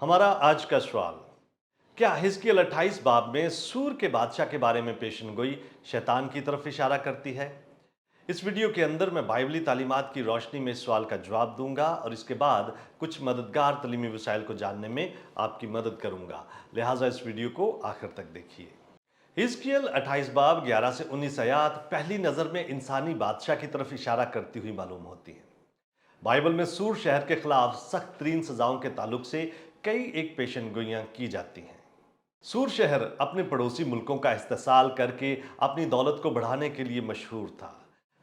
हमारा आज का सवाल, क्या हिजकिय्याह 28 बाब में सूर के बादशाह के बारे में पेशन गोई शैतान की तरफ इशारा करती है? इस वीडियो के अंदर मैं बाइबली तालीमात की रोशनी में इस सवाल का जवाब दूंगा और इसके बाद कुछ मददगार तलीमी वसाइल को जानने में आपकी मदद करूंगा। लिहाजा इस वीडियो को आखिर तक देखिए। हिजकिय्याह 28 बाब 11 से 19 आयात पहली नजर में इंसानी बादशाह की तरफ इशारा करती हुई मालूम होती है। बाइबल में सूर शहर के खिलाफ सख्त तरीन सजाओं के ताल्लुक से कई एक पेशन गोइयां की जाती हैं। सूर शहर अपने पड़ोसी मुल्कों का इस्तेसाल करके अपनी दौलत को बढ़ाने के लिए मशहूर था।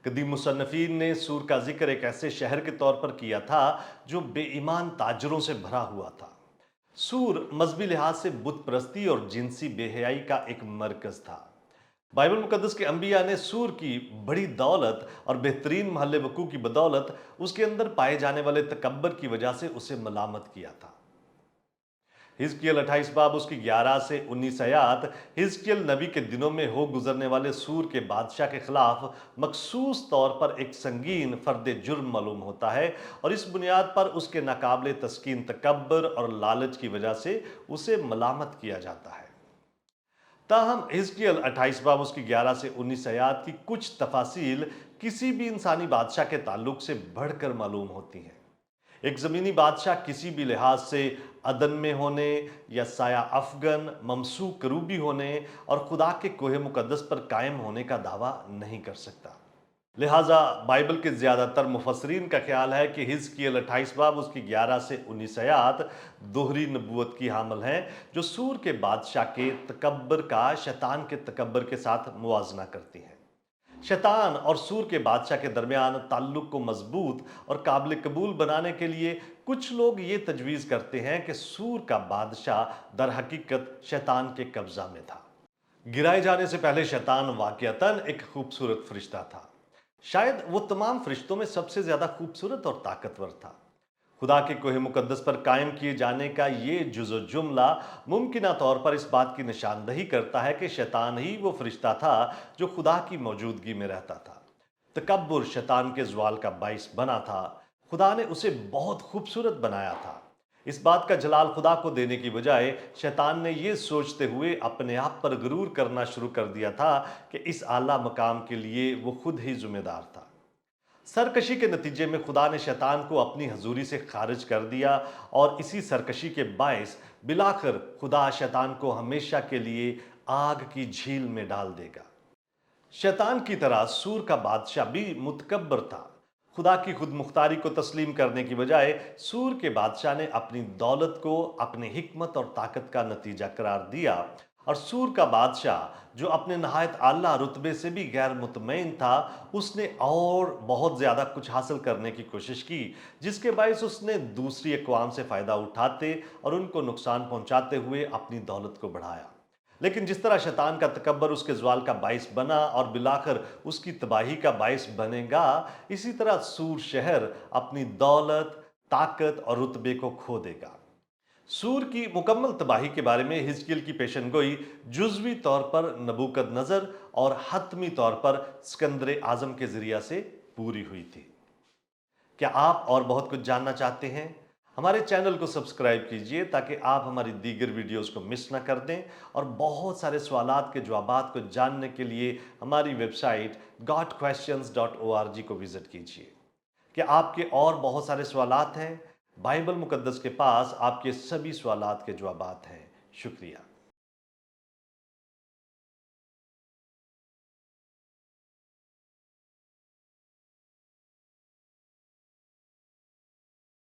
कदीम मुसन्नफीन ने सूर का जिक्र एक ऐसे शहर के तौर पर किया था जो बेईमान ताजरों से भरा हुआ था। सूर मजहबी लिहाज से बुत परस्ती और जिनसी बेहयाई का एक मरकज था। बाइबल मुकद्दस के अंबिया ने सूर की बड़ी दौलत और बेहतरीन महल वकू की बदौलत उसके अंदर पाए जाने वाले तकब्बर की वजह से उसे मलामत किया था। हिजकिय्याह 28 बाब उसकी 11 से 19 आयात हिजकिय्याह नबी के दिनों में हो गुजरने वाले सूर के बादशाह के खिलाफ मखसूस तौर पर एक संगीन फर्द जुर्म मालूम होता है और इस बुनियाद पर उसके नाकाबिले तस्कीन तकब्बर और लालच की वजह से उसे मलामत किया जाता है। ताहम हिजकिय्याह 28 बाब उसकी 11 से 19 आयात की कुछ तफासील किसी भी इंसानी बादशाह के ताल्लुक से बढ़कर मालूम होती हैं। एक ज़मीनी बादशाह किसी भी लिहाज से अदन में होने या साया अफगन ममसू करूबी होने और खुदा के कोहे मुकद्दस पर कायम होने का दावा नहीं कर सकता। लिहाजा बाइबल के ज़्यादातर मुफस्सरीन का ख्याल है कि हिजकिय्याह 28 बाब उसकी 11 से 19 आयात दोहरी नबूवत की हामिल हैं, जो सूर के बादशाह के तकब्बर का शैतान के तकब्बर के साथ मुवाजना करती हैं। शैतान और सूर के बादशाह के दरमियान ताल्लुक को मजबूत और काबिल कबूल बनाने के लिए कुछ लोग ये तजवीज़ करते हैं कि सूर का बादशाह दर हकीकत शैतान के कब्जा में था। गिराए जाने से पहले शैतान वाकईतन एक खूबसूरत फरिश्ता था। शायद वो तमाम फरिश्तों में सबसे ज्यादा खूबसूरत और ताकतवर था। खुदा के कोहे मुकद्दस पर कायम किए जाने का ये जुज़ो जुमला मुमकिना तौर पर इस बात की निशानदही करता है कि शैतान ही वो फरिश्ता था जो खुदा की मौजूदगी में रहता था। तकब्बुर शैतान के ज़वाल का बाइस बना था। खुदा ने उसे बहुत खूबसूरत बनाया था। इस बात का जलाल खुदा को देने की बजाय शैतान ने यह सोचते हुए अपने आप पर गुरूर करना शुरू कर दिया था कि इस आला मकाम के लिए वो खुद ही जिम्मेदार था। सरकशी के नतीजे में खुदा ने शैतान को अपनी हजूरी से खारिज कर दिया और इसी सरकशी के बायस बिलाखिर खुदा शैतान को हमेशा के लिए आग की झील में डाल देगा। शैतान की तरह सूर का बादशाह भी मुतकब्बर था। खुदा की खुद मुख्तारी को तस्लीम करने की बजाय सूर के बादशाह ने अपनी दौलत को अपनी हिकमत और ताकत का नतीजा करार दिया और सूर का बादशाह जो अपने नहायत आला रुतबे से भी गैर मुतमईन था, उसने और बहुत ज़्यादा कुछ हासिल करने की कोशिश की, जिसके बायस उसने दूसरी अक़वाम से फ़ायदा उठाते और उनको नुकसान पहुंचाते हुए अपनी दौलत को बढ़ाया। लेकिन जिस तरह शैतान का तकब्बर उसके ज़वाल का बाइस बना और बिलाखिर उसकी तबाही का बाइस बनेगा, इसी तरह सूर शहर अपनी दौलत, ताकत और रुतबे को खो देगा। सूर की मुकम्मल तबाही के बारे में हिजकिय्याह की पेशनगोई जुज़वी तौर पर नबूकदनज़र और हतमी तौर पर सिकंदर आज़म के ज़रिया से पूरी हुई थी। क्या आप और बहुत कुछ जानना चाहते हैं? हमारे चैनल को सब्सक्राइब कीजिए ताकि आप हमारी दीगर वीडियोस को मिस ना कर दें और बहुत सारे सवालात के जवाबात को जानने के लिए हमारी वेबसाइट gotquestions.org को विजिट कीजिए। क्या आपके और बहुत सारे सवालात हैं? बाइबल मुकद्दस के पास आपके सभी सवालात के जवाबात हैं। शुक्रिया।